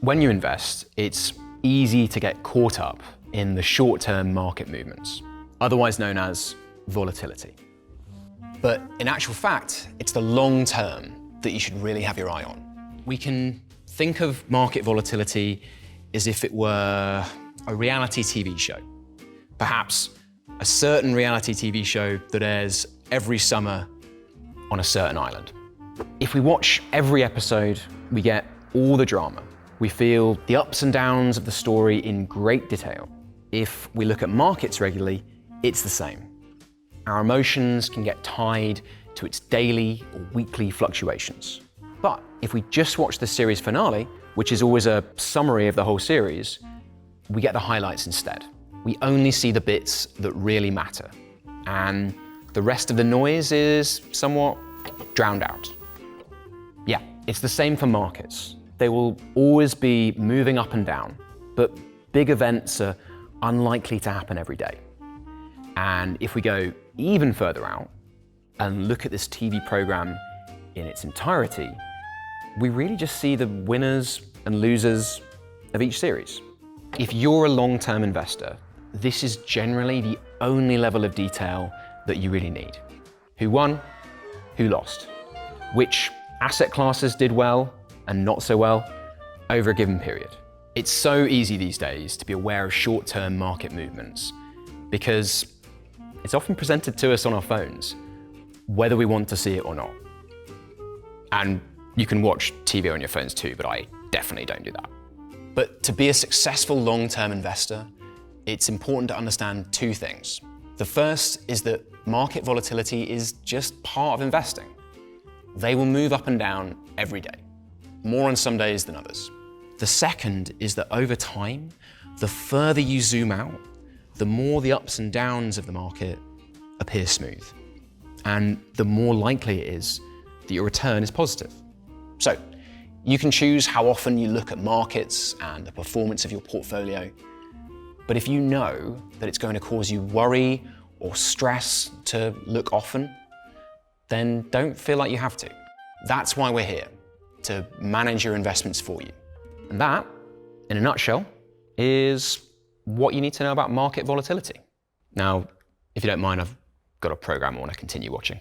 When you invest, it's easy to get caught up in the short-term market movements, otherwise known as volatility. But in actual fact, it's the long term that you should really have your eye on. We can think of market volatility as if it were a reality TV show. Perhaps a certain reality TV show that airs every summer on a certain island. If we watch every episode, we get all the drama. We feel the ups and downs of the story in great detail. If we look at markets regularly, it's the same. Our emotions can get tied to its daily or weekly fluctuations. But if we just watch the series finale, which is always a summary of the whole series, we get the highlights instead. We only see the bits that really matter. And the rest of the noise is somewhat drowned out. Yeah, it's the same for markets. They will always be moving up and down, but big events are unlikely to happen every day. And if we go even further out and look at this TV program in its entirety, we really just see the winners and losers of each series. If you're a long-term investor, this is generally the only level of detail that you really need. Who won? Who lost? Which asset classes did well and not so well over a given period? It's so easy these days to be aware of short-term market movements because it's often presented to us on our phones, whether we want to see it or not. And you can watch TV on your phones too, but I definitely don't do that. But to be a successful long-term investor, it's important to understand two things. The first is that market volatility is just part of investing. They will move up and down every day, more on some days than others. The second is that over time, the further you zoom out, the more the ups and downs of the market appear smooth, and the more likely it is that your return is positive. So, you can choose how often you look at markets and the performance of your portfolio, but if you know that it's going to cause you worry or stress to look often, then don't feel like you have to. That's why we're here, to manage your investments for you. And that, in a nutshell, is what you need to know about market volatility. Now, if you don't mind, I've got a program I want to continue watching.